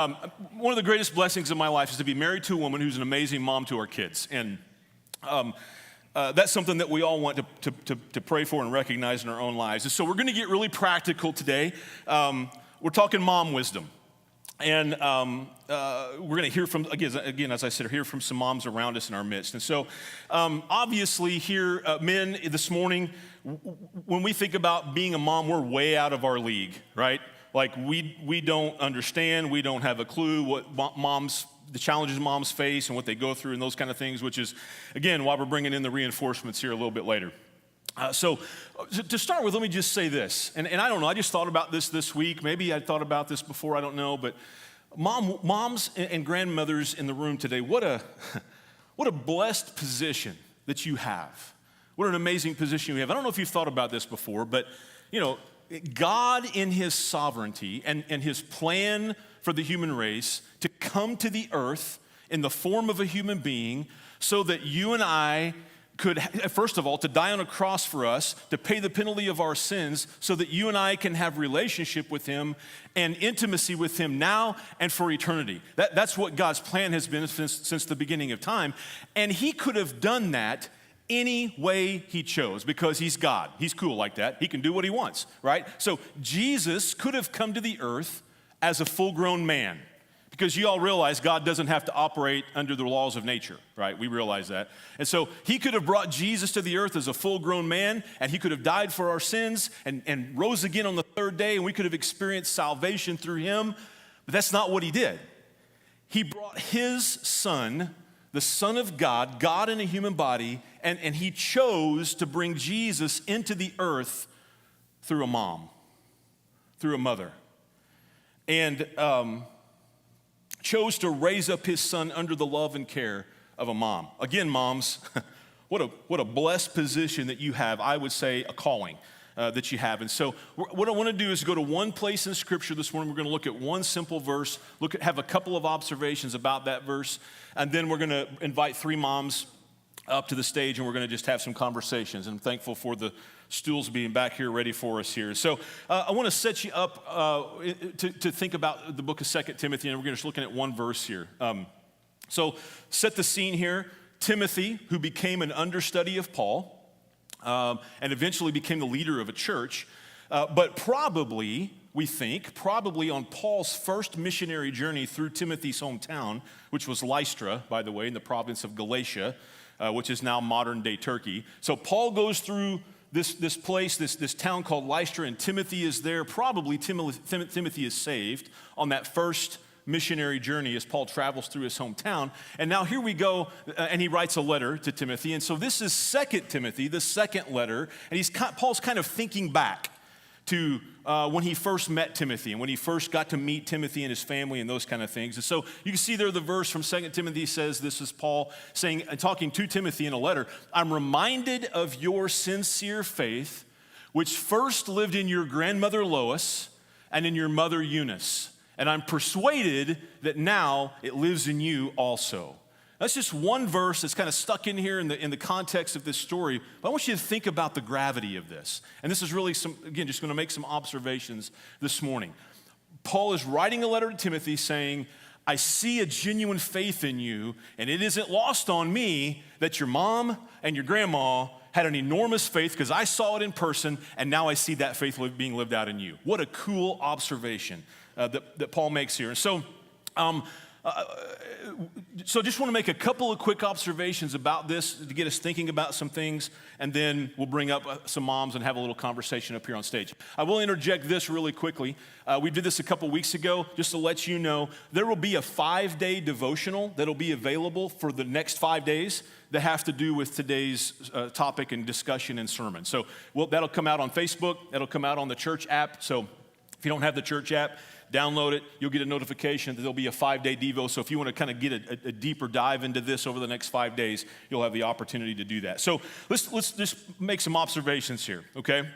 One of the greatest blessings of my life is to be married to a woman who's an amazing mom to our kids. And that's something that we all want to pray for and recognize in our own lives. And so we're going to get really practical today. We're talking mom wisdom. And we're going to hear from, again, as I said, hear from some moms around us in our midst. And so obviously here, men, this morning, when we think about being a mom, we're way out of our league, right? Like we don't understand, we don't have a clue what the challenges moms face and what they go through and those kind of things, which is, again, why we're bringing in the reinforcements here a little bit later. So to start with, let me just say this, and I don't know, I just thought about this week. Maybe I thought about this before, I don't know, but moms and grandmothers in the room today, what a blessed position that you have. What an amazing position you have. I don't know if you've thought about this before, but, you know, God in his sovereignty and his plan for the human race to come to the earth in the form of a human being so that you and I could, first of all, to die on a cross for us, to pay the penalty of our sins so that you and I can have relationship with him and intimacy with him now and for eternity. That's what God's plan has been since the beginning of time. And he could have done that any way he chose because he's God. He's cool like that. He can do what he wants, right? So Jesus could have come to the earth as a full-grown man because you all realize God doesn't have to operate under the laws of nature, right? We realize that. And so he could have brought Jesus to the earth as a full-grown man, and he could have died for our sins and rose again on the third day, and we could have experienced salvation through him. But that's not what he did. He brought his son, the Son of God, God in a human body, and he chose to bring Jesus into the earth through a mom, through a mother, and chose to raise up his son under the love and care of a mom. Again, moms, what a blessed position that you have. I would say a calling that you have. And so what I want to do is go to one place in Scripture this morning. We're going to look at one simple verse, have a couple of observations about that verse, and then we're going to invite three moms up to the stage, and we're going to just have some conversations. And I'm thankful for the stools being back here ready for us here. So I want to set you up to think about the book of 2 Timothy, and we're just looking at one verse here. So set the scene here. Timothy, who became an understudy of Paul, and eventually became the leader of a church, but probably on Paul's first missionary journey through Timothy's hometown, which was Lystra, by the way, in the province of Galatia, which is now modern-day Turkey. So Paul goes through this place, this town called Lystra, and Timothy is there. Probably Timothy is saved on that first missionary journey as Paul travels through his hometown. And now here we go, and he writes a letter to Timothy. And so this is 2 Timothy, the second letter, and Paul's kind of thinking back to when he first met Timothy and when he first got to meet Timothy and his family and those kind of things. And so you can see there the verse from 2 Timothy says, this is Paul saying, talking to Timothy in a letter, I'm reminded of your sincere faith, which first lived in your grandmother Lois and in your mother Eunice. And I'm persuaded that now it lives in you also. That's just one verse that's kind of stuck in here in the context of this story. But I want you to think about the gravity of this. And this is really just going to make some observations this morning. Paul is writing a letter to Timothy saying, I see a genuine faith in you, and it isn't lost on me that your mom and your grandma had an enormous faith because I saw it in person, and now I see that faith being lived out in you. What a cool observation that Paul makes here. And so just want to make a couple of quick observations about this to get us thinking about some things, and then we'll bring up some moms and have a little conversation up here on stage. I will interject this really quickly. We did this a couple weeks ago, just to let you know. There will be a 5-day devotional that'll be available for the next 5 days that have to do with today's topic and discussion and sermon. So that'll come out on Facebook. That'll come out on the church app. So if you don't have the church app, download it. You'll get a notification that there'll be a 5-day Devo. So if you want to kind of get a deeper dive into this over the next 5 days, you'll have the opportunity to do that. So let's just make some observations here, okay?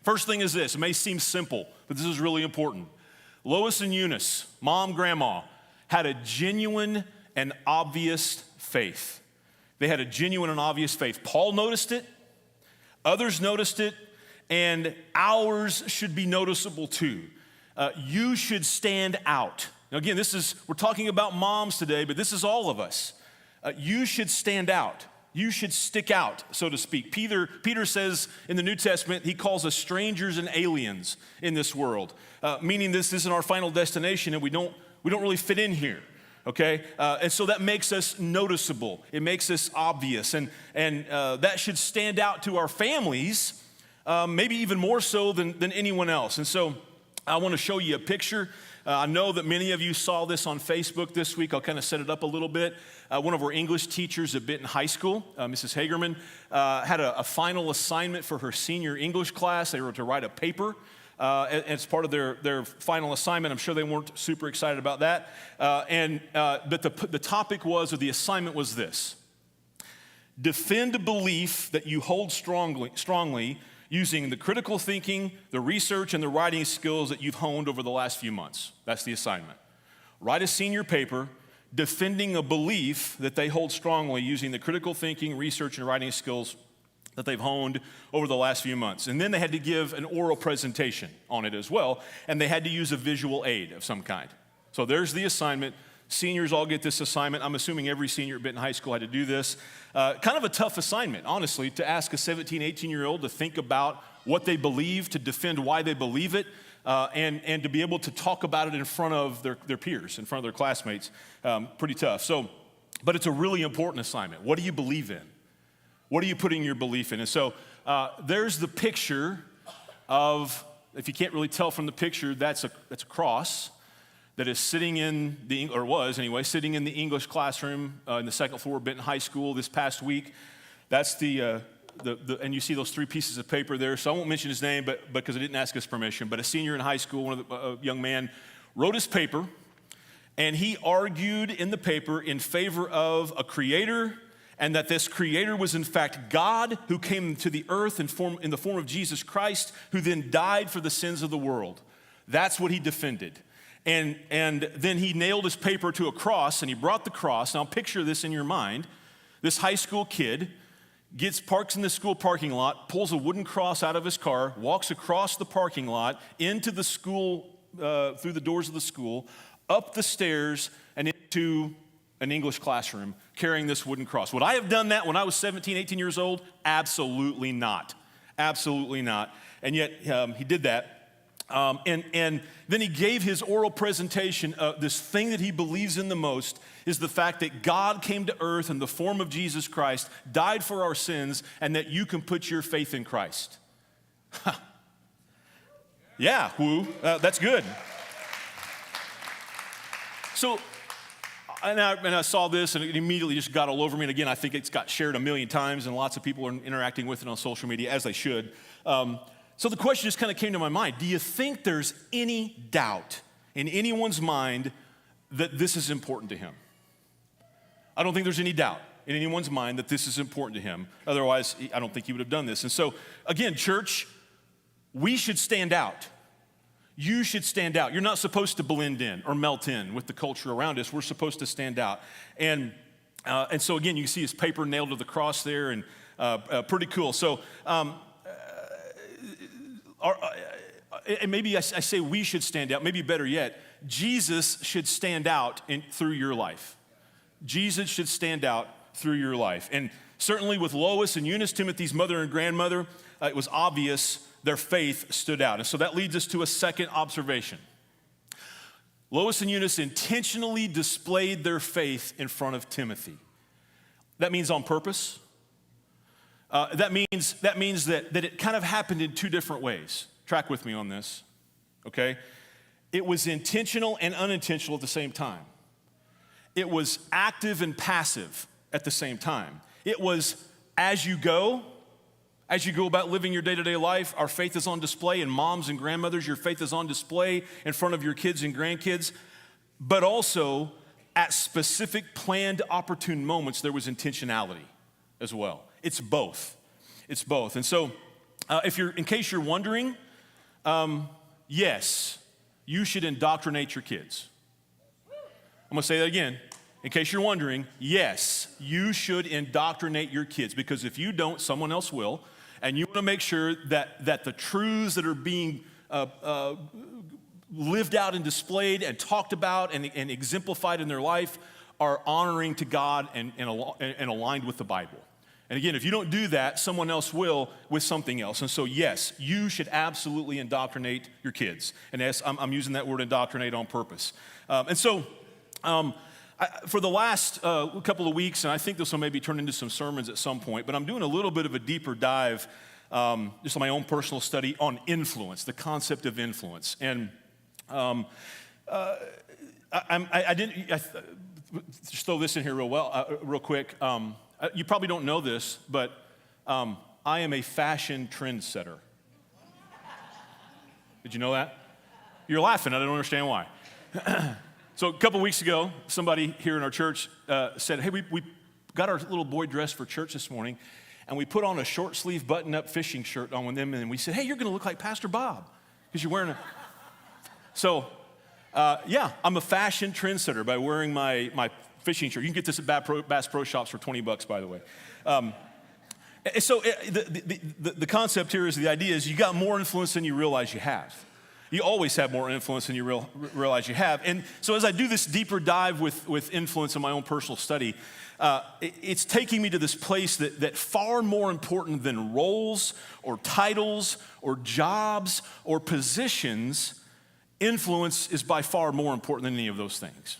First thing is this. It may seem simple, but this is really important. Lois and Eunice, mom, grandma, had a genuine and obvious faith. They had a genuine and obvious faith. Paul noticed it. Others noticed it. And ours should be noticeable too. You should stand out Now again, we're talking about moms today, but this is all of us. You should stand out. You should stick out, so to speak. Peter says in the New Testament, he calls us strangers and aliens in this world, meaning this isn't our final destination and we don't really fit in here. Okay, and so that makes us noticeable. It makes us obvious, and that should stand out to our families, maybe even more so than anyone else. And so I want to show you a picture. I know that many of you saw this on Facebook this week. I'll kind of set it up a little bit. One of our English teachers at Benton High School, Mrs. Hagerman, had a final assignment for her senior English class. They were to write a paper. As part of their final assignment. I'm sure they weren't super excited about that. But the topic was, or the assignment was this: defend a belief that you hold strongly using the critical thinking, the research, and the writing skills that you've honed over the last few months. That's the assignment. Write a senior paper defending a belief that they hold strongly using the critical thinking, research, and writing skills that they've honed over the last few months. And then they had to give an oral presentation on it as well, and they had to use a visual aid of some kind. So there's the assignment. Seniors all get this assignment. I'm assuming every senior at Benton High School had to do this. Kind of a tough assignment, honestly, to ask a 17, 18-year-old to think about what they believe, to defend why they believe it, and to be able to talk about it in front of their peers, in front of their classmates. Pretty tough. But it's a really important assignment. What do you believe in? What are you putting your belief in? And so there's the picture of, if you can't really tell from the picture, that's a cross that is sitting in or was anyway, sitting in the English classroom in the second floor of Benton High School this past week. That's and you see those three pieces of paper there. So I won't mention his name, but because I didn't ask his permission. But a senior in high school, a young man, wrote his paper, and he argued in the paper in favor of a creator, and that this creator was in fact God, who came to the earth in the form of Jesus Christ, who then died for the sins of the world. That's what he defended. And then he nailed his paper to a cross, and he brought the cross. Now picture this in your mind. This high school kid parks in the school parking lot, pulls a wooden cross out of his car, walks across the parking lot, into the school, through the doors of the school, up the stairs, and into an English classroom carrying this wooden cross. Would I have done that when I was 17, 18 years old? Absolutely not. Absolutely not. And yet he did that. And then he gave his oral presentation. This thing that he believes in the most is the fact that God came to earth in the form of Jesus Christ, died for our sins, and that you can put your faith in Christ. Yeah, woo, that's good. So, and I saw this, and it immediately just got all over me. And again, I think it's got shared a million times, and lots of people are interacting with it on social media, as they should. So the question just kind of came to my mind. Do you think there's any doubt in anyone's mind that this is important to him? I don't think there's any doubt in anyone's mind that this is important to him. Otherwise, I don't think he would have done this. And so, again, church, we should stand out. You should stand out. You're not supposed to blend in or melt in with the culture around us. We're supposed to stand out. And so, again, you see his paper nailed to the cross there, and pretty cool. So, and maybe I say we should stand out. Maybe better yet, Jesus should stand out through your life. Jesus should stand out through your life. And certainly with Lois and Eunice, Timothy's mother and grandmother, it was obvious their faith stood out. And so that leads us to a second observation. Lois and Eunice intentionally displayed their faith in front of Timothy. That means on purpose. That means that it kind of happened in two different ways. Track with me on this, okay? It was intentional and unintentional at the same time. It was active and passive at the same time. It was as you go about living your day-to-day life, our faith is on display, and moms and grandmothers, your faith is on display in front of your kids and grandkids, but also at specific planned opportune moments, there was intentionality as well. It's both. It's both. And so in case you're wondering, yes, you should indoctrinate your kids. I'm going to say that again. In case you're wondering, yes, you should indoctrinate your kids, because if you don't, someone else will. And you want to make sure that the truths that are being lived out and displayed and talked about and exemplified in their life are honoring to God and aligned with the Bible. And again, if you don't do that, someone else will with something else. And so, yes, you should absolutely indoctrinate your kids. And yes, I'm using that word indoctrinate on purpose. For the last couple of weeks, and I think this will maybe turn into some sermons at some point, but I'm doing a little bit of a deeper dive, just on my own personal study on influence, the concept of influence. And just throw this in here real quick. You probably don't know this, but I am a fashion trendsetter. Did you know that? You're laughing. I don't understand why. So a couple weeks ago, somebody here in our church said, hey, we got our little boy dressed for church this morning, and we put on a short sleeve button-up fishing shirt on with them, and we said, hey, you're going to look like Pastor Bob because you're wearing a... So, yeah, I'm a fashion trendsetter by wearing my fishing shirt. You can get this at Bass Pro Shops for $20, by the way. So the concept here is, the idea is you got more influence than you realize you have. You always have more influence than you realize you have. And so as I do this deeper dive with influence in my own personal study, it's taking me to this place that far more important than roles or titles or jobs or positions, influence is by far more important than any of those things.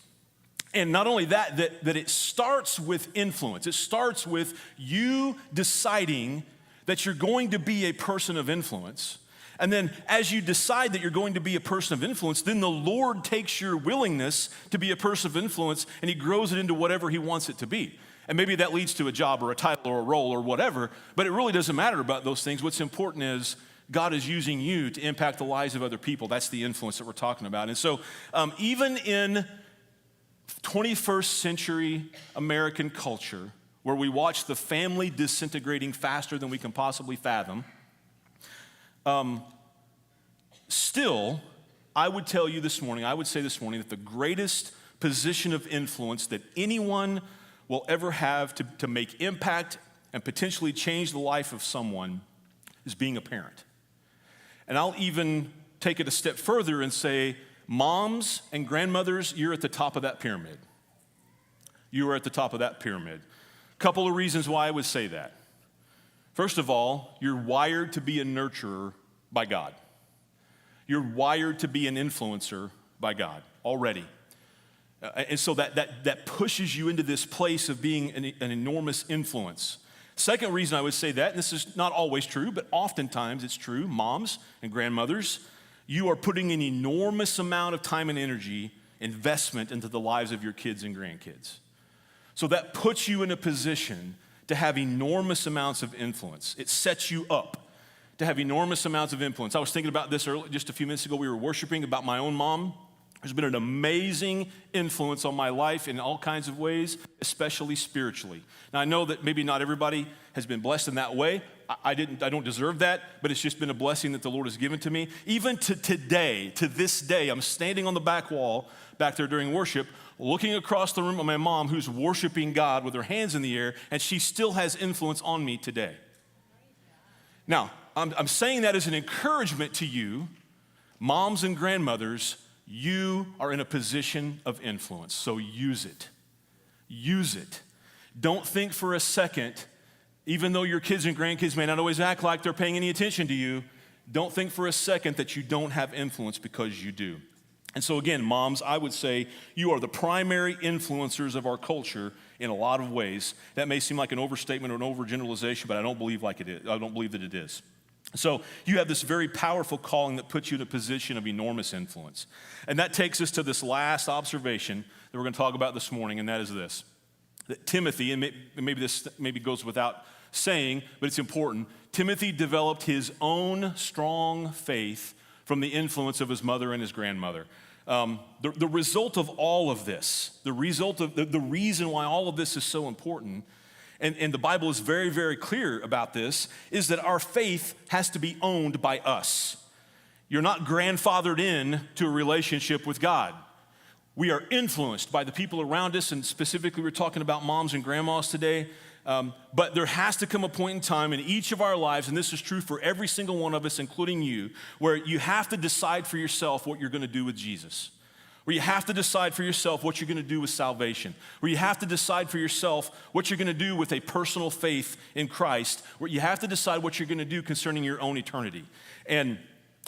And not only that it starts with influence. It starts with you deciding that you're going to be a person of influence. And then as you decide that you're going to be a person of influence, then the Lord takes your willingness to be a person of influence and he grows it into whatever he wants it to be. And maybe that leads to a job or a title or a role or whatever, but it really doesn't matter about those things. What's important is God is using you to impact the lives of other people. That's the influence that we're talking about. And so even in 21st century American culture, where we watch the family disintegrating faster than we can possibly fathom, still, I would say this morning that the greatest position of influence that anyone will ever have to make impact and potentially change the life of someone is being a parent. And I'll even take it a step further and say, moms and grandmothers, you're at the top of that pyramid. You are at the top of that pyramid. Couple of reasons why I would say that. First of all, you're wired to be a nurturer by God. You're wired to be an influencer by God already. And so that pushes you into this place of being an enormous influence. Second reason I would say that, and this is not always true, but oftentimes it's true, moms and grandmothers, you are putting an enormous amount of time and energy, investment into the lives of your kids and grandkids. So that puts you in a position to have enormous amounts of influence. It sets you up to have enormous amounts of influence. I was thinking about this just a few minutes ago. We were worshiping about my own mom. There's been an amazing influence on my life in all kinds of ways, especially spiritually. Now, I know that maybe not everybody has been blessed in that way. I don't deserve that, but it's just been a blessing that the Lord has given to me. Even to this day, I'm standing on the back wall back there during worship, looking across the room at my mom who's worshiping God with her hands in the air, and she still has influence on me today. Now, I'm saying that as an encouragement to you, moms and grandmothers. You are in a position of influence, so use it. Use it. Don't think for a second, even though your kids and grandkids may not always act like they're paying any attention to you, don't think for a second that you don't have influence, because you do. And so again, moms, I would say you are the primary influencers of our culture in a lot of ways. That may seem like an overstatement or an overgeneralization, but I don't believe that it is. So you have this very powerful calling that puts you in a position of enormous influence. And that takes us to this last observation that we're going to talk about this morning, and that is this. That Timothy, and maybe this goes without saying, but it's important, Timothy developed his own strong faith from the influence of his mother and his grandmother. The result of all of this, the reason why all of this is so important, and the Bible is very, very clear about this, is that our faith has to be owned by us. You're not grandfathered in to a relationship with God. We are influenced by the people around us, and specifically we're talking about moms and grandmas today. But there has to come a point in time in each of our lives, and this is true for every single one of us, including you, where you have to decide for yourself what you're going to do with Jesus. Where you have to decide for yourself what you're going to do with salvation. Where you have to decide for yourself what you're going to do with a personal faith in Christ. Where you have to decide what you're going to do concerning your own eternity. And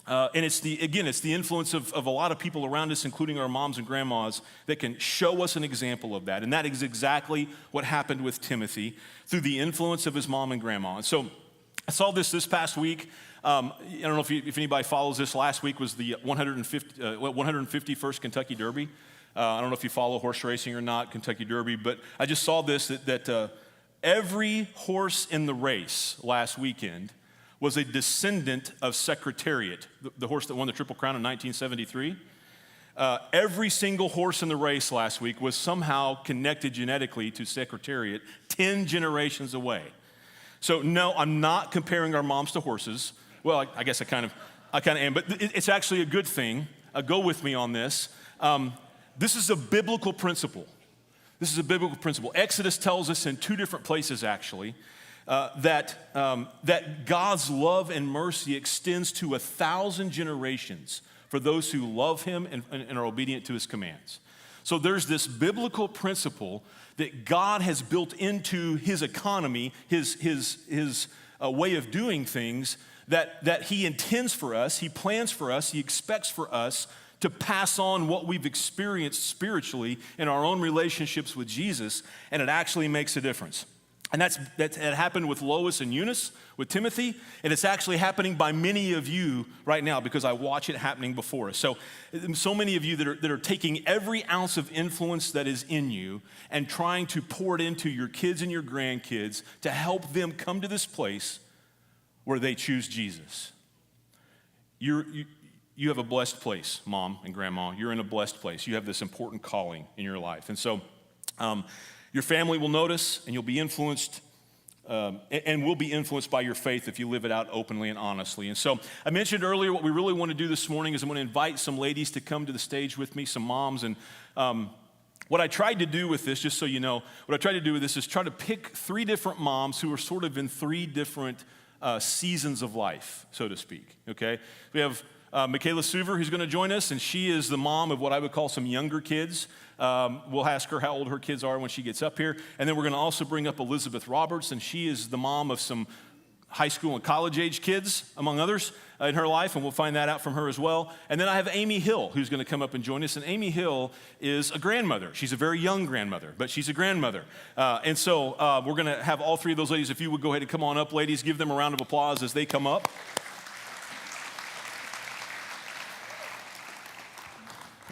it's the influence of a lot of people around us, including our moms and grandmas, that can show us an example of that. And that is exactly what happened with Timothy through the influence of his mom and grandma. And so I saw this past week. I don't know if anybody follows this. Last week was the 151st Kentucky Derby. I don't know if you follow horse racing or not, Kentucky Derby, but I just saw this, that every horse in the race last weekend was a descendant of Secretariat, the horse that won the Triple Crown in 1973. Every single horse in the race last week was somehow connected genetically to Secretariat 10 generations away. So no, I'm not comparing our moms to horses. Well, I guess I kind of am, but it's actually a good thing. Go with me on this. This is a biblical principle. This is a biblical principle. Exodus tells us in 2 different places, actually, that God's love and mercy extends to 1,000 generations for those who love him and are obedient to his commands. So there's this biblical principle that God has built into his economy, his way of doing things, that he intends for us, he plans for us, he expects for us to pass on what we've experienced spiritually in our own relationships with Jesus, and it actually makes a difference. And that happened with Lois and Eunice, with Timothy, and it's actually happening by many of you right now because I watch it happening before us. So many of you that are taking every ounce of influence that is in you and trying to pour it into your kids and your grandkids to help them come to this place where they choose Jesus. You have a blessed place, Mom and Grandma. You're in a blessed place. You have this important calling in your life. And so your family will notice, and you'll be influenced, and will be influenced by your faith if you live it out openly and honestly. And so I mentioned earlier what we really want to do this morning is I'm going to invite some ladies to come to the stage with me, some moms. And what I tried to do with this, just so you know, what I tried to do with this is try to pick 3 different moms who are sort of in 3 different seasons of life, so to speak, okay? We have Michaela Suver, who's going to join us, and she is the mom of what I would call some younger kids. We'll ask her how old her kids are when she gets up here. And then we're going to also bring up Elizabeth Roberts, and she is the mom of some high school and college age kids, among others, in her life, and we'll find that out from her as well. And then I have Amy Hill, who's going to come up and join us, and Amy Hill is a grandmother. She's a very young grandmother, but she's a grandmother. And so we're going to have all 3 of those ladies. If you would go ahead and come on up, ladies, give them a round of applause as they come up.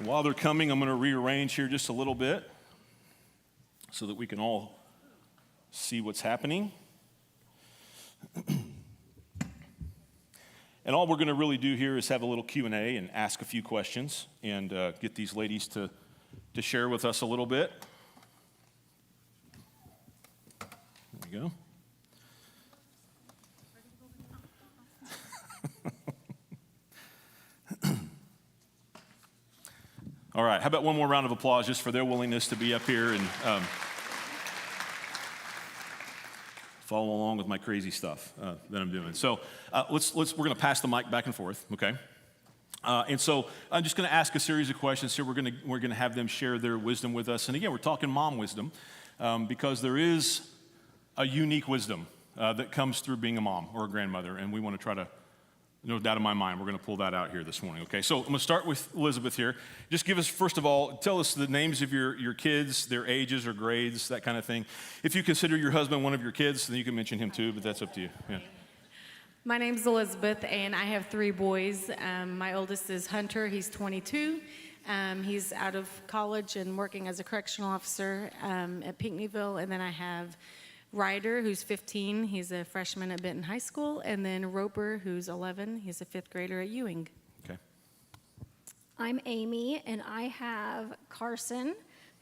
While they're coming, I'm going to rearrange here just a little bit so that we can all see what's happening. And all we're going to really do here is have a little Q&A and ask a few questions and get these ladies to share with us a little bit. There we go. All right, how about one more round of applause just for their willingness to be up here and follow along with my crazy stuff that I'm doing. So we're going to pass the mic back and forth, okay? And so I'm just going to ask a series of questions here. We're going to have them share their wisdom with us. And again, we're talking mom wisdom because there is a unique wisdom that comes through being a mom or a grandmother, and we want to try to, no doubt in my mind, we're going to pull that out here this morning, okay? So I'm going to start with Elizabeth here. Just give us, first of all, tell us the names of your kids, their ages or grades, that kind of thing. If you consider your husband one of your kids, then you can mention him too, but that's up to you. Yeah. My name's Elizabeth, and I have 3 boys. My oldest is Hunter. He's 22. He's out of college and working as a correctional officer at Pinckneyville. And then I have Ryder, who's 15. He's a freshman at Benton High School. And then Roper, who's 11. He's a 5th grader at Ewing. Okay. I'm Amy, and I have Carson,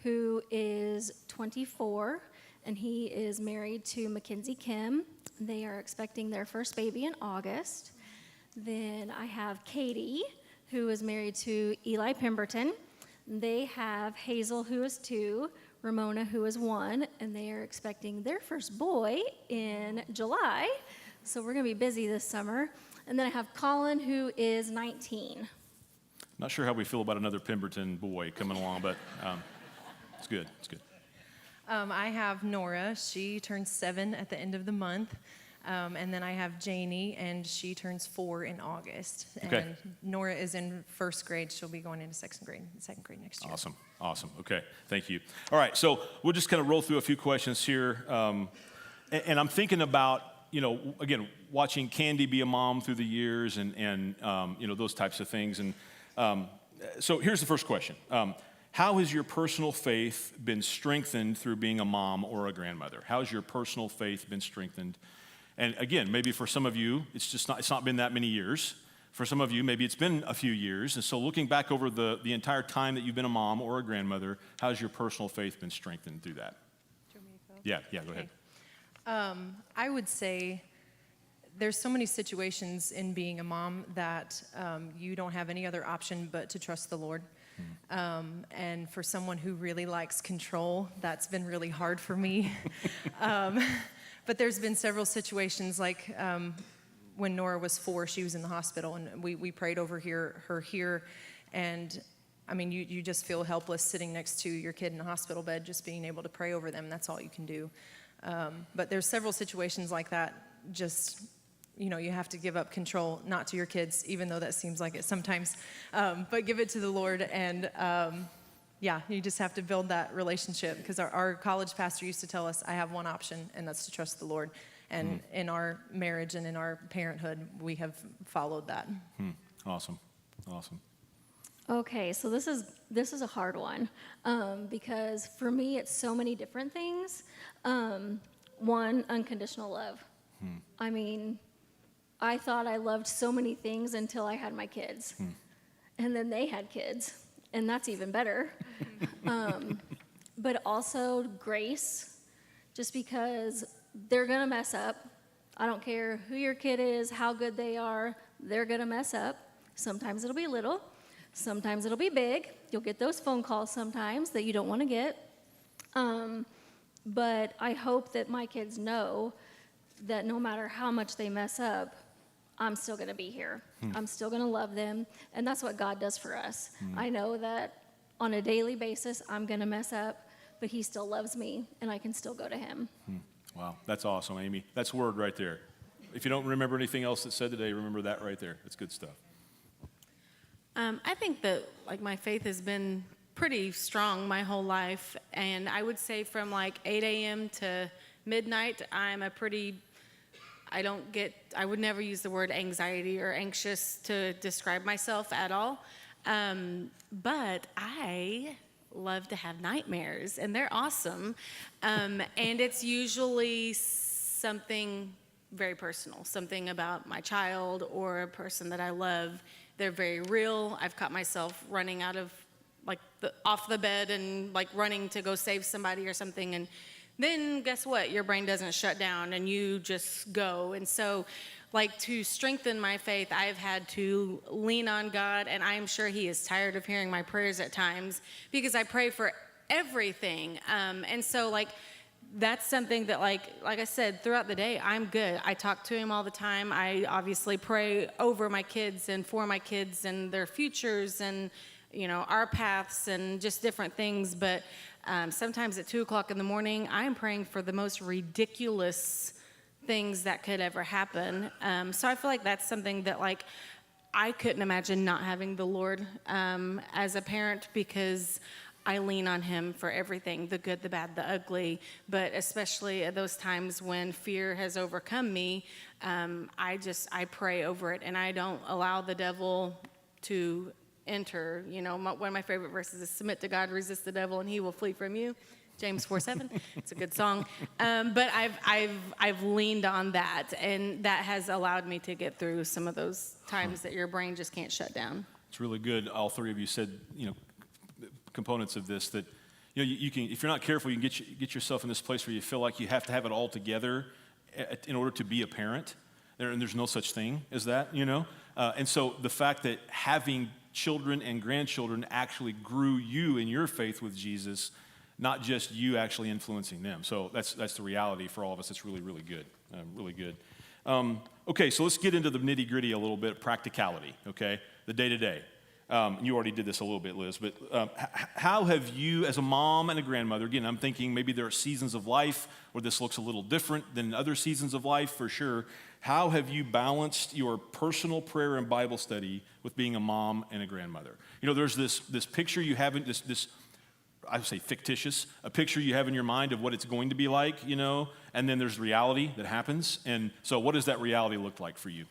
who is 24, and he is married to Mackenzie Kim. They are expecting their first baby in August. Then I have Katie, who is married to Eli Pemberton. They have Hazel, who is 2, Ramona, who is 1, and they are expecting their first boy in July. So we're going to be busy this summer. And then I have Colin, who is 19. Not sure how we feel about another Pemberton boy coming along, but it's good. It's good. I have Nora. She turns 7 at the end of the month. And then I have Janie, and she turns 4 in August. Okay. And Nora is in 1st grade. She'll be going into second grade next year. Awesome. Okay, thank you. All right, so we'll just kind of roll through a few questions here. And I'm thinking about, again, watching Candy be a mom through the years and those types of things. And so here's the first question. How has your personal faith been strengthened through being a mom or a grandmother? How has your personal faith been strengthened? And again, maybe for some of you, it's not been that many years. For some of you, maybe it's been a few years. And so looking back over the entire time that you've been a mom or a grandmother, how has your personal faith been strengthened through that? Do you want me to go? Yeah, go ahead. I would say there's so many situations in being a mom that you don't have any other option but to trust the Lord. And for someone who really likes control, that's been really hard for me. But there's been several situations like when Nora was 4, she was in the hospital, and we prayed over her here. And I mean, you just feel helpless sitting next to your kid in a hospital bed, just being able to pray over them. That's all you can do. But there's several situations like that. Just, you have to give up control, not to your kids, even though that seems like it sometimes, but give it to the Lord. And you just have to build that relationship, because our college pastor used to tell us, I have one option, and that's to trust the Lord. And in our marriage and in our parenthood, we have followed that. Awesome. Okay, so this is a hard one, because for me it's so many different things. One, unconditional love. I mean, I thought I loved so many things until I had my kids, and then they had kids, and that's even better. But also grace, just because they're gonna mess up. I don't care who your kid is, how good they are, they're gonna mess up. Sometimes it'll be little. Sometimes it'll be big. You'll get those phone calls sometimes that you don't want to get. But I hope that my kids know that no matter how much they mess up, I'm still going to be here. I'm still going to love them. And that's what God does for us. I know that on a daily basis, I'm going to mess up, but he still loves me, and I can still go to him. Wow, that's awesome, Amy. That's word right there. If you don't remember anything else that's said today, remember that right there. That's good stuff. I think that my faith has been pretty strong my whole life, and I would say from 8 a.m. to midnight, I would never use the word anxiety or anxious to describe myself at all, but I love to have nightmares, and they're awesome, and it's usually something very personal, something about my child or a person that I love. They're very real. I've caught myself running out of off the bed and running to go save somebody or something, and then guess what? Your brain doesn't shut down and you just go. And so to strengthen my faith, I've had to lean on God, and I'm sure he is tired of hearing my prayers at times because I pray for everything. And so that's something that like I said, throughout the day, I'm good. I talk to him all the time. I obviously pray over my kids and for my kids and their futures and, our paths and just different things. But sometimes at 2 o'clock in the morning, I'm praying for the most ridiculous things that could ever happen. So I feel like that's something that I couldn't imagine not having the Lord as a parent, because I lean on him for everything, the good, the bad, the ugly, but especially at those times when fear has overcome me, I pray over it, and I don't allow the devil to enter. One of my favorite verses is submit to God, resist the devil, and he will flee from you. James 4:7. It's a good song. But I've leaned on that, and that has allowed me to get through some of those times that your brain just can't shut down. It's really good. All three of you said, components of this that, you can, if you're not careful, you can get yourself in this place where you feel like you have to have it all together in order to be a parent. And there's no such thing as that, And so the fact that having children and grandchildren actually grew you in your faith with Jesus, not just you actually influencing them. So that's the reality for all of us. It's really, really good, really good. Okay, so let's get into the nitty-gritty a little bit, practicality, okay? The day-to-day. You already did this a little bit, Liz, but how have you, as a mom and a grandmother, again, I'm thinking maybe there are seasons of life where this looks a little different than other seasons of life, for sure. How have you balanced your personal prayer and Bible study with being a mom and a grandmother? You know, there's this picture you have, this I would say fictitious, a picture you have in your mind of what it's going to be like, you know, and then there's reality that happens. And so what does that reality look like for you?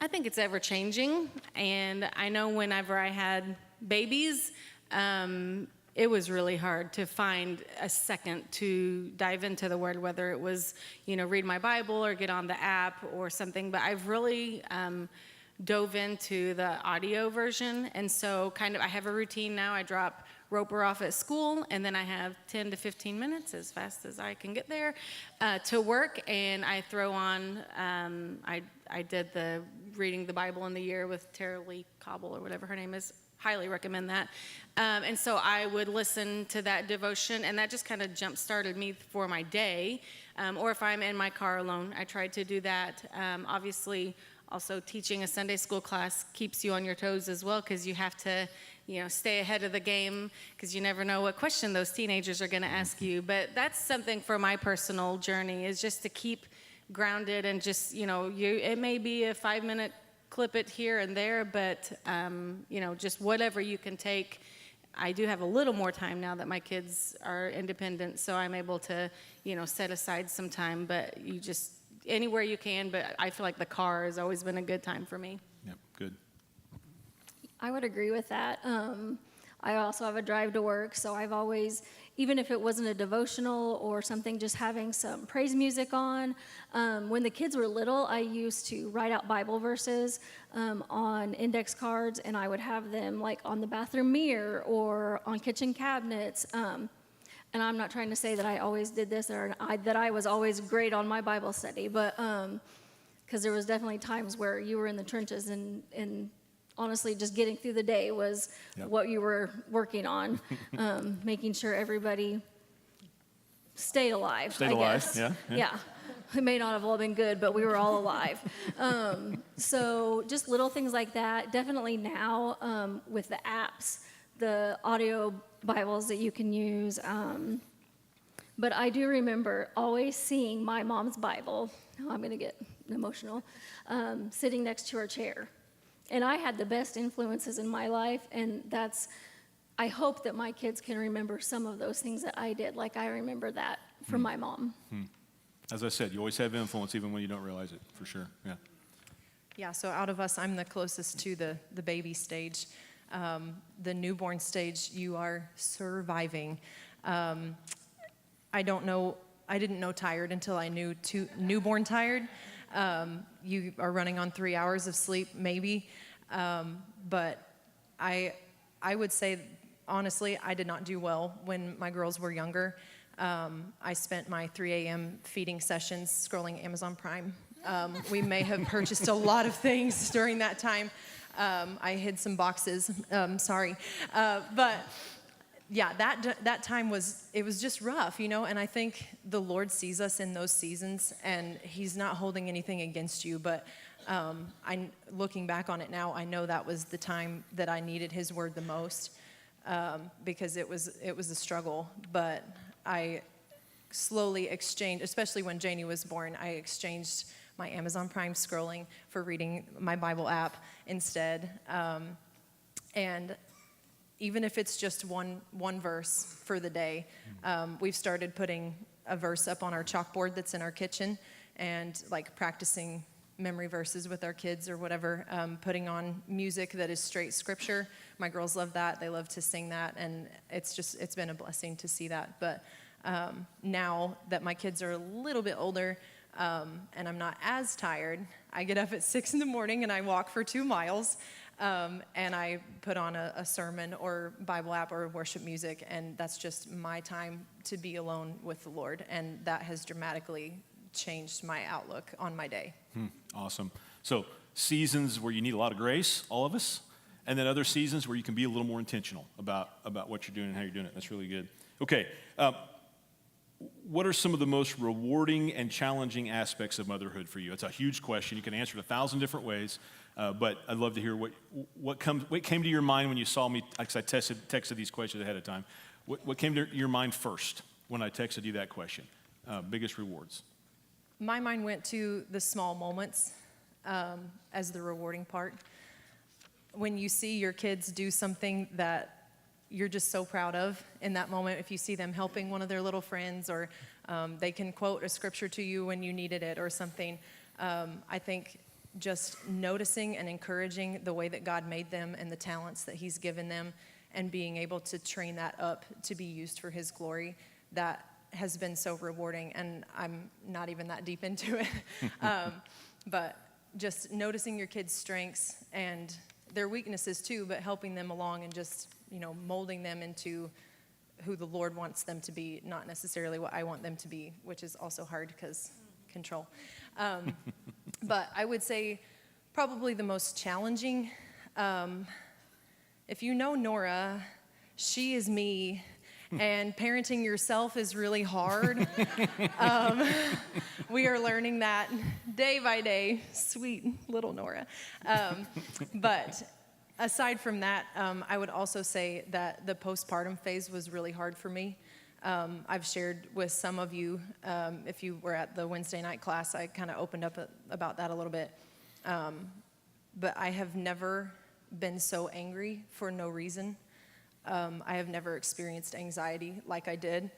I think it's ever changing, and I know whenever I had babies, it was really hard to find a second to dive into the Word, whether it was, you know, read my Bible or get on the app or something. But I've really dove into the audio version, and so kind of I have a routine now. I drop Roper off at school, and then I have 10 to 15 minutes, as fast as I can get there, to work, and I throw on, I did the Reading the Bible in the Year with Tara Lee Cobble, or whatever her name is. Highly recommend that. And so I would listen to that devotion, and that just kind of jump-started me for my day. Or if I'm in my car alone, I try to do that. Obviously, also teaching a Sunday school class keeps you on your toes as well, because you have to, you know, stay ahead of the game, because you never know what question those teenagers are going to ask you. But that's something for my personal journey, is just to keep grounded and just, you know, it may be a 5-minute clip it here and there, but, you know, just whatever you can take. I do have a little more time now that my kids are independent, so I'm able to, you know, set aside some time, but you just, anywhere you can, but I feel like the car has always been a good time for me. Yep, good. I would agree with that. I also have a drive to work, so I've always, even if it wasn't a devotional or something, just having some praise music on. When the kids were little, I used to write out Bible verses on index cards, and I would have them like on the bathroom mirror or on kitchen cabinets. And I'm not trying to say that I always did this or that I was always great on my Bible study, but because there was definitely times where you were in the trenches, and honestly, just getting through the day was what you were working on, making sure everybody stayed alive. Stayed alive, yeah. It may not have all been good, but we were all alive. So just little things like that. Definitely now with the apps, the audio Bibles that you can use. But I do remember always seeing my mom's Bible. Oh, I'm going to get emotional. Sitting next to her chair. And I had the best influences in my life, and I hope that my kids can remember some of those things that I did, like I remember that from my mom. As I said, you always have influence even when you don't realize it, for sure, yeah. Yeah, so out of us, I'm the closest to the baby stage. The newborn stage, you are surviving. I didn't know tired until I knew newborn tired. You are running on 3 hours of sleep, maybe. But I would say, honestly, I did not do well when my girls were younger. I spent my 3 a.m. feeding sessions scrolling Amazon Prime. We may have purchased a lot of things during that time. I hid some boxes, sorry. But yeah, that time was just rough, you know, and I think the Lord sees us in those seasons, and He's not holding anything against you, but looking back on it now, I know that was the time that I needed His word the most, because it was a struggle, but I slowly exchanged, especially when Janie was born, I exchanged my Amazon Prime scrolling for reading my Bible app instead, and even if it's just one verse for the day, we've started putting a verse up on our chalkboard that's in our kitchen, and like practicing memory verses with our kids or whatever, putting on music that is straight scripture. My girls love that. They love to sing that, and it's been a blessing to see that. But now that my kids are a little bit older, and I'm not as tired, I get up at 6 in the morning and I walk for 2 miles. And I put on a sermon or Bible app or worship music, and that's just my time to be alone with the Lord, and that has dramatically changed my outlook on my day. Awesome. So seasons where you need a lot of grace, all of us, and then other seasons where you can be a little more intentional about what you're doing and how you're doing it. That's really good. Okay, what are some of the most rewarding and challenging aspects of motherhood for you? It's a huge question. You can answer it 1,000 different ways, but I'd love to hear what came to your mind when you saw me, because I texted these questions ahead of time. What came to your mind first when I texted you that question? Biggest rewards. My mind went to the small moments as the rewarding part. When you see your kids do something that you're just so proud of in that moment, if you see them helping one of their little friends, or they can quote a scripture to you when you needed it or something, I think just noticing and encouraging the way that God made them and the talents that He's given them, and being able to train that up to be used for His glory, that has been so rewarding. And I'm not even that deep into it. But just noticing your kids' strengths and their weaknesses too, but helping them along and just, molding them into who the Lord wants them to be, not necessarily what I want them to be, which is also hard because control. But I would say probably the most challenging, if you know Nora, she is me, and parenting yourself is really hard. We are learning that day by day. Sweet little Nora. But aside from that, I would also say that the postpartum phase was really hard for me. I've shared with some of you, if you were at the Wednesday night class, I kind of opened up about that a little bit. But I have never been so angry for no reason. I have never experienced anxiety like I did.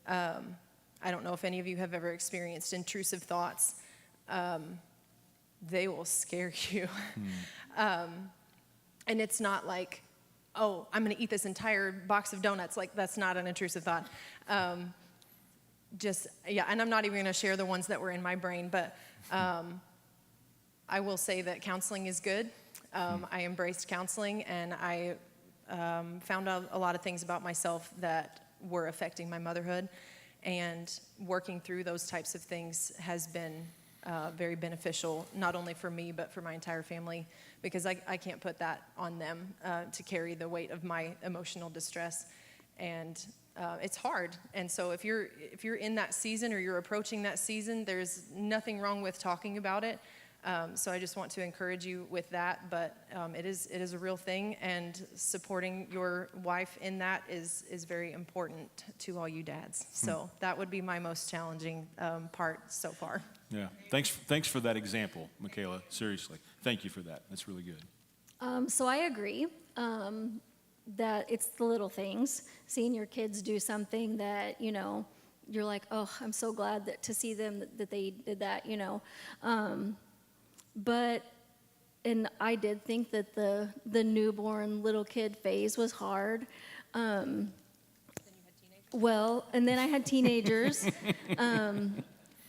I don't know if any of you have ever experienced intrusive thoughts. They will scare you. And it's not like, oh, I'm going to eat this entire box of donuts. Like, that's not an intrusive thought. And I'm not even going to share the ones that were in my brain, but I will say that counseling is good. I embraced counseling, and I found out a lot of things about myself that were affecting my motherhood, and working through those types of things has been very beneficial, not only for me, but for my entire family, because I can't put that on them to carry the weight of my emotional distress. And it's hard. And so if you're in that season, or you're approaching that season, there's nothing wrong with talking about it. So I just want to encourage you with that, but it is a real thing, and supporting your wife in that is very important to all you dads. So that would be my most challenging part so far. Yeah, thanks for that example, Michaela. Seriously, thank you for that. That's really good. So I agree that it's the little things, seeing your kids do something that, you're like, oh, I'm so glad to see them that they did that, and I did think that the newborn little kid phase was hard. Then you had teenagers? And then I had teenagers.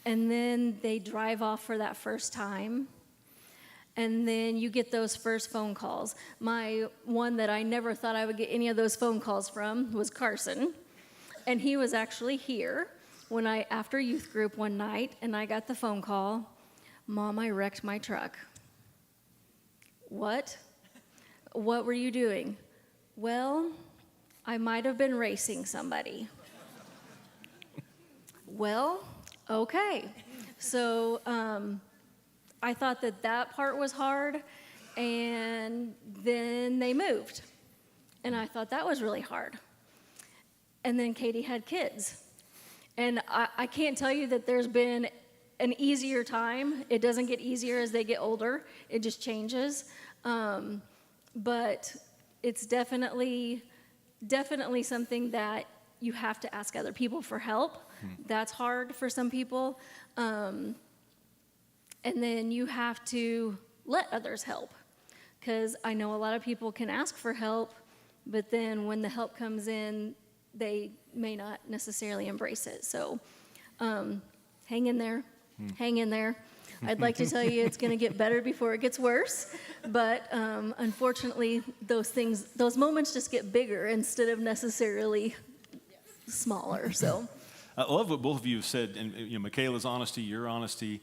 And then they drive off for that first time. And then you get those first phone calls. My one that I never thought I would get any of those phone calls from was Carson. And he was actually here after youth group one night, and I got the phone call, Mom, I wrecked my truck. What? What were you doing? Well, I might have been racing somebody. Well, okay. So I thought that part was hard, and then they moved. And I thought that was really hard. And then Katie had kids. And I can't tell you that there's been an easier time. It doesn't get easier as they get older. It just changes. But it's definitely something that you have to ask other people for help. That's hard for some people. And then you have to let others help. Because I know a lot of people can ask for help, but then when the help comes in, they may not necessarily embrace it. So hang in there. Hang in there. I'd like to tell you it's going to get better before it gets worse, but unfortunately, those moments just get bigger instead of necessarily smaller. So, I love what both of you have said, and Michaela's honesty, your honesty.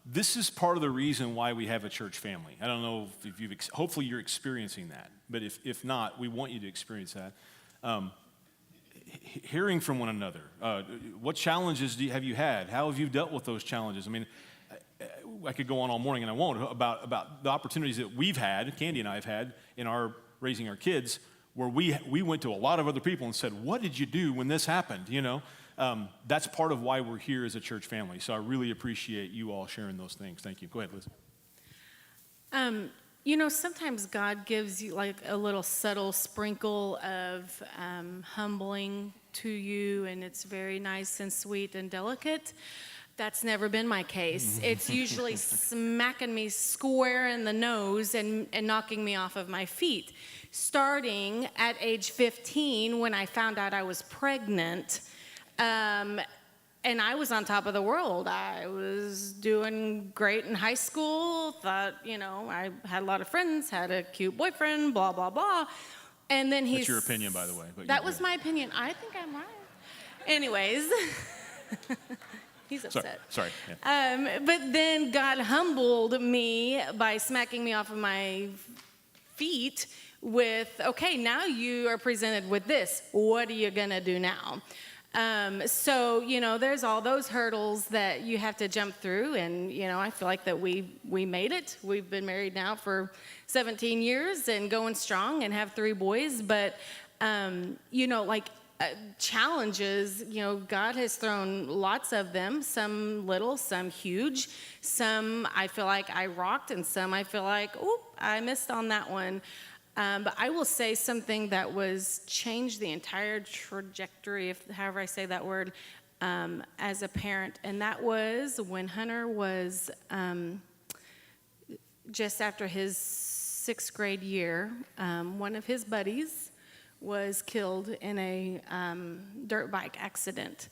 this is part of the reason why we have a church family. I don't know if you've, hopefully you're experiencing that, but if not, we want you to experience that. Hearing from one another. What challenges have you had? How have you dealt with those challenges? I mean, I could go on all morning, and I won't, about the opportunities that we've had, Candy and I have had, in our raising our kids, where we went to a lot of other people and said, what did you do when this happened, you know? That's part of why we're here as a church family. So I really appreciate you all sharing those things. Thank you. Go ahead, Liz. You know, sometimes God gives you like a little subtle sprinkle of humbling to you, and it's very nice and sweet and delicate. That's never been my case. It's usually smacking me square in the nose and knocking me off of my feet. Starting at age 15, when I found out I was pregnant, and I was on top of the world. I was doing great in high school, thought, you know, I had a lot of friends, had a cute boyfriend, blah, blah, blah. And then That's your opinion, by the way. But that was my opinion. I think I'm right. Anyways, he's upset. Sorry. Yeah. But then God humbled me by smacking me off of my feet with, okay, now you are presented with this. What are you going to do now? So, you know, there's all those hurdles that you have to jump through, and, you know, I feel like that we made it. We've been married now for 17 years and going strong and have 3 boys, but, you know, like challenges, you know, God has thrown lots of them, some little, some huge, some I feel like I rocked, and some I feel like, oh, I missed on that one. But I will say something that was changed the entire trajectory, if however I say that word, as a parent, and that was when Hunter was just after his 6th grade year. One of his buddies was killed in a dirt bike accident,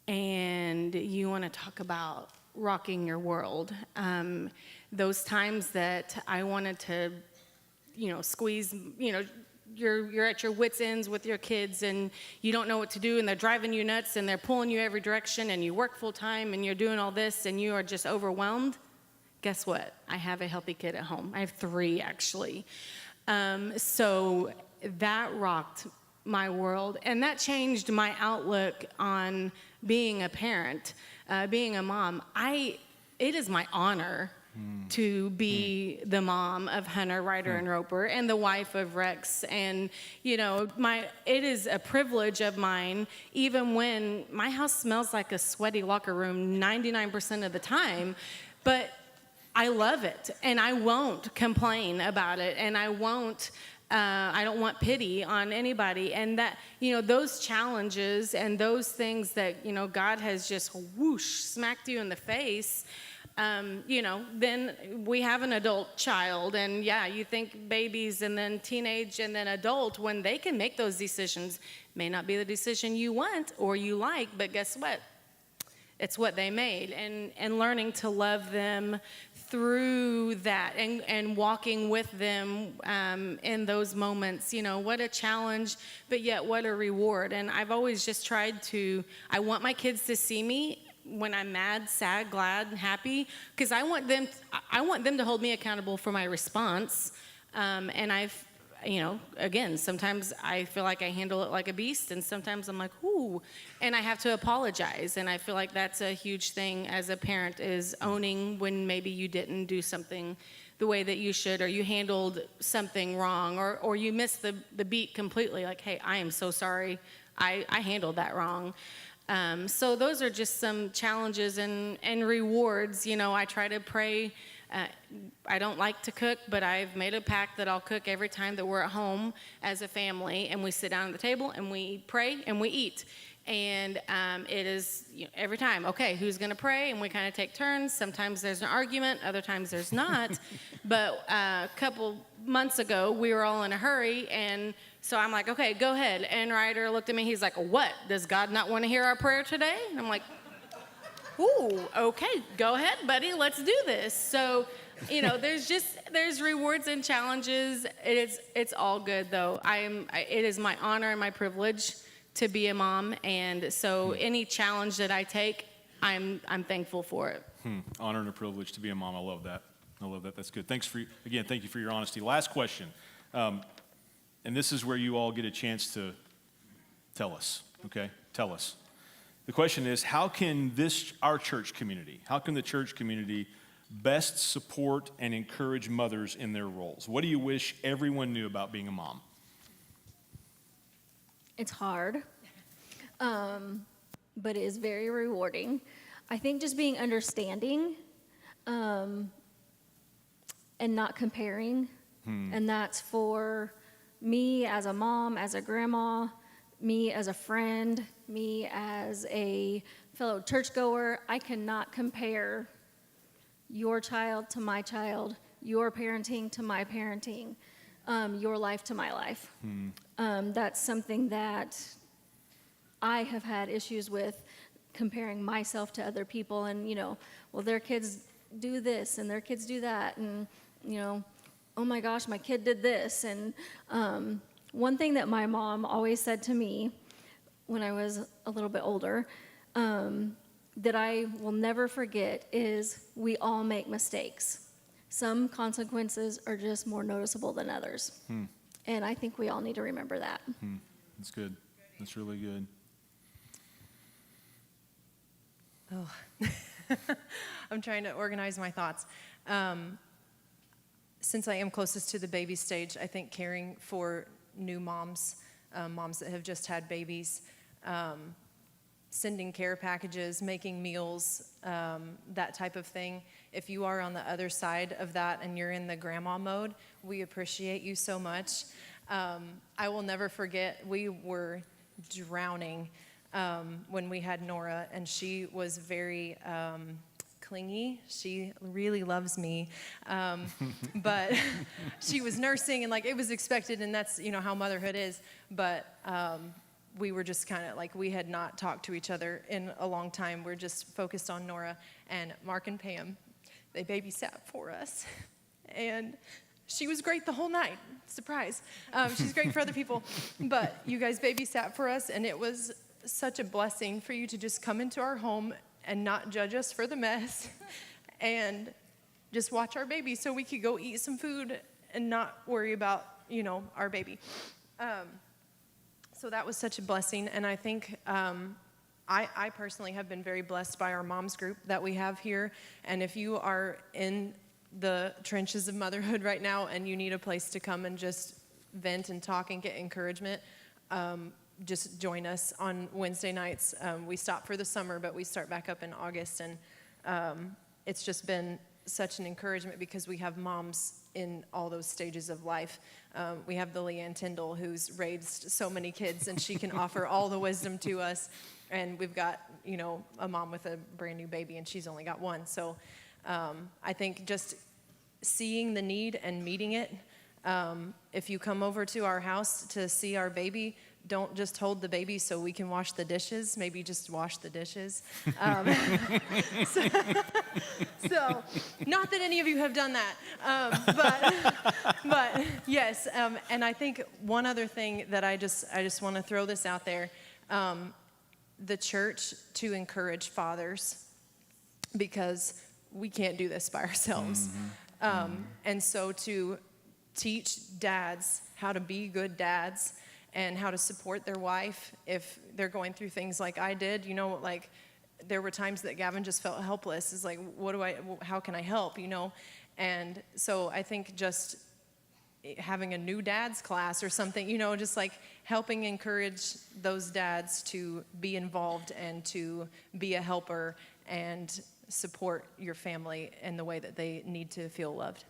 and you want to talk about rocking your world. Those times that I wanted to, you know, squeeze, you know, you're at your wits' ends with your kids, and you don't know what to do, and they're driving you nuts, and they're pulling you every direction, and you work full time, and you're doing all this, and you are just overwhelmed. Guess what? I have a healthy kid at home. I have 3, actually. So that rocked my world, and that changed my outlook on being a parent, being a mom. It is my honor to be the mom of Hunter, Ryder, and Roper, and the wife of Rex. And, you know, it is a privilege of mine, even when my house smells like a sweaty locker room 99% of the time, but I love it, and I won't complain about it, and I don't want pity on anybody. And that, you know, those challenges and those things that, you know, God has just whoosh, smacked you in the face, you know, then we have an adult child, and yeah, you think babies and then teenage and then adult, when they can make those decisions, may not be the decision you want or you like, but guess what? It's what they made, and learning to love them through that, and walking with them in those moments. You know, what a challenge, but yet what a reward. And I've always just tried to, I want my kids to see me when I'm mad, sad, glad, and happy, because I want them to hold me accountable for my response. And I've, you know, again, sometimes I feel like I handle it like a beast, and sometimes I'm like, ooh, and I have to apologize. And I feel like that's a huge thing as a parent, is owning when maybe you didn't do something the way that you should, or you handled something wrong, or you missed the beat completely. Like, hey, I am so sorry, I handled that wrong. So those are just some challenges and rewards. You know, I try to pray. I don't like to cook, but I've made a pact that I'll cook every time that we're at home as a family, and we sit down at the table and we pray and we eat. And it is, you know, every time, okay, who's going to pray? And we kind of take turns. Sometimes there's an argument, other times there's not. But a couple months ago, we were all in a hurry, and so I'm like, okay, go ahead. And Ryder looked at me, he's like, what? Does God not want to hear our prayer today? And I'm like, ooh, okay, go ahead, buddy, let's do this. So, you know, there's rewards and challenges. It's all good, though. It is my honor and my privilege to be a mom, and so any challenge that I take, I'm thankful for it. Honor and a privilege to be a mom. I love that. I love that. That's good. Thank you for your honesty. Last question. And this is where you all get a chance to tell us, okay? Tell us. The question is, how can our church community, how can the church community best support and encourage mothers in their roles? What do you wish everyone knew about being a mom? It's hard, but it is very rewarding. I think just being understanding and not comparing, and that's for me as a mom, as a grandma, me as a friend, me as a fellow churchgoer. I cannot compare your child to my child, your parenting to my parenting, your life to my life. That's something that I have had issues with, comparing myself to other people, and well, their kids do this and their kids do that, and oh my gosh, my kid did this. And one thing that my mom always said to me when I was a little bit older, that I will never forget, is we all make mistakes. Some consequences are just more noticeable than others. And I think we all need to remember that. That's good. That's really good. Oh, I'm trying to organize my thoughts. Since I am closest to the baby stage, I think caring for new moms, moms that have just had babies, sending care packages, making meals, that type of thing. If you are on the other side of that and you're in the grandma mode, we appreciate you so much. I will never forget, we were drowning when we had Nora, and she was very clingy. She really loves me, but she was nursing, and it was expected, and that's how motherhood is. But we were just kind of we had not talked to each other in a long time. We're just focused on Nora, and Mark and Pam, they babysat for us, and she was great the whole night. Surprise. She's great for other people, but you guys babysat for us, and it was such a blessing for you to just come into our home and not judge us for the mess and just watch our baby so we could go eat some food and not worry about, our baby. So that was such a blessing. And I think I personally have been very blessed by our moms group that we have here. And if you are in the trenches of motherhood right now and you need a place to come and just vent and talk and get encouragement, just join us on Wednesday nights. We stop for the summer, but we start back up in August. And it's just been such an encouragement because we have moms in all those stages of life. We have the Leanne Tyndall, who's raised so many kids, and she can offer all the wisdom to us. And we've got, a mom with a brand new baby, and she's only got one. So I think just seeing the need and meeting it. If you come over to our house to see our baby, don't just hold the baby so we can wash the dishes. Maybe just wash the dishes. So not that any of you have done that, but yes. And I think one other thing that I just want to throw this out there, the church to encourage fathers, because we can't do this by ourselves. And so to teach dads how to be good dads and how to support their wife if they're going through things like I did. There were times that Gavin just felt helpless. It's how can I help, And so I think just having a new dad's class or something, just helping encourage those dads to be involved and to be a helper and support your family in the way that they need to feel loved.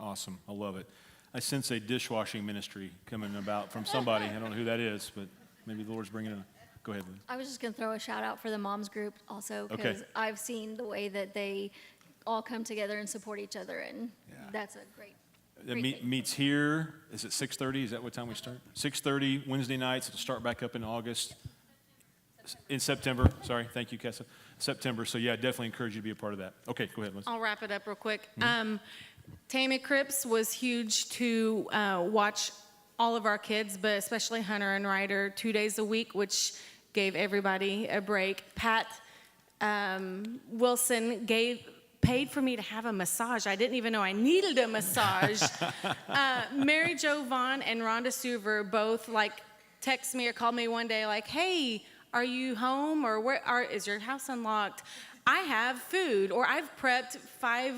Awesome. I love it. I sense a dishwashing ministry coming about from somebody. I don't know who that is, but maybe the Lord's bringing it in. Go ahead, Liz. I was just going to throw a shout out for the moms group also, because I've seen the way that they all come together and support each other, and that's a great thing. Meets here. Is it 6:30? Is that what time we start? 6:30 Wednesday nights. It'll start back up in August. In September. Sorry. Thank you, Kessa. September. So definitely encourage you to be a part of that. Okay, go ahead, Liz. I'll wrap it up real quick. Tammy Cripps was huge to watch all of our kids, but especially Hunter and Ryder 2 days a week, which gave everybody a break. Pat Wilson paid for me to have a massage. I didn't even know I needed a massage. Mary Jo Vaughn and Rhonda Suver both text me or called me one day hey, are you home, or is your house unlocked? I have food, or I've prepped 5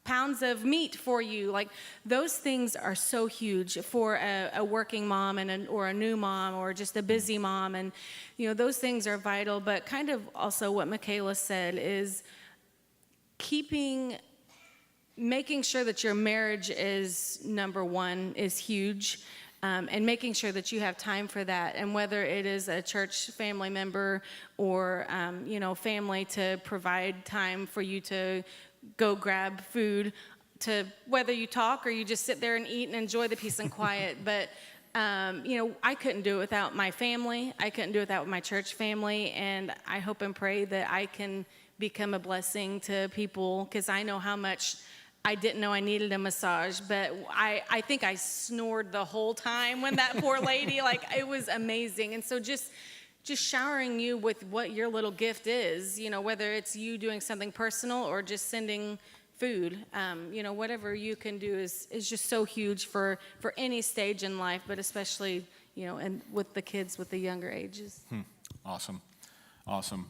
pounds of meat for you. Those things are so huge for a working mom or a new mom or just a busy mom. And, those things are vital. But kind of also what Michaela said is making sure that your marriage is number one is huge. And making sure that you have time for that. And whether it is a church family member or, family to provide time for you to go grab food, to whether you talk or you just sit there and eat and enjoy the peace and quiet. But, I couldn't do it without my family. I couldn't do it without my church family. And I hope and pray that I can become a blessing to people, because I know how much I didn't know I needed a massage, but I think I snored the whole time when that poor lady, it was amazing. And so just showering you with what your little gift is, whether it's you doing something personal or just sending food, whatever you can do is just so huge for any stage in life, but especially, and with the kids with the younger ages. Awesome.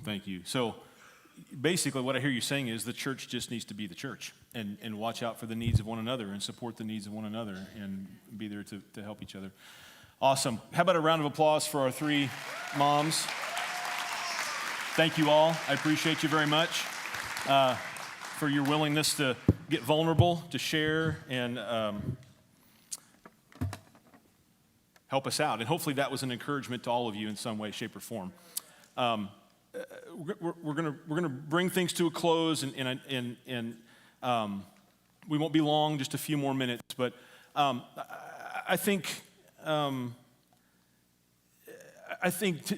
Thank you. So basically what I hear you saying is the church just needs to be the church and watch out for the needs of one another and support the needs of one another and be there to help each other. Awesome. How about a round of applause for our 3 moms? Thank you all. I appreciate you very much for your willingness to get vulnerable, to share, and help us out. And hopefully that was an encouragement to all of you in some way, shape, or form. We're gonna bring things to a close, and we won't be long, just a few more minutes. But I think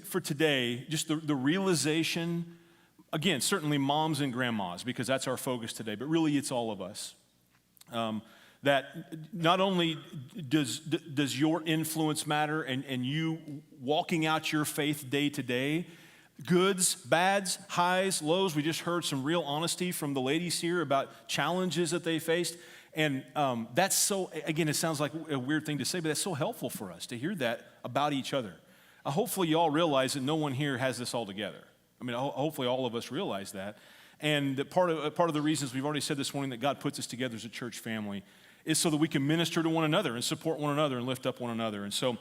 for today, just the realization, again, certainly moms and grandmas, because that's our focus today, but really it's all of us. That not only does your influence matter and you walking out your faith day to day, goods, bads, highs, lows. We just heard some real honesty from the ladies here about challenges that they faced. And that's so, again, it sounds like a weird thing to say, but that's so helpful for us to hear that about each other. Hopefully you all realize that no one here has this all together. I mean, hopefully all of us realize that. And that part of the reasons we've already said this morning that God puts us together as a church family is so that we can minister to one another and support one another and lift up one another. And so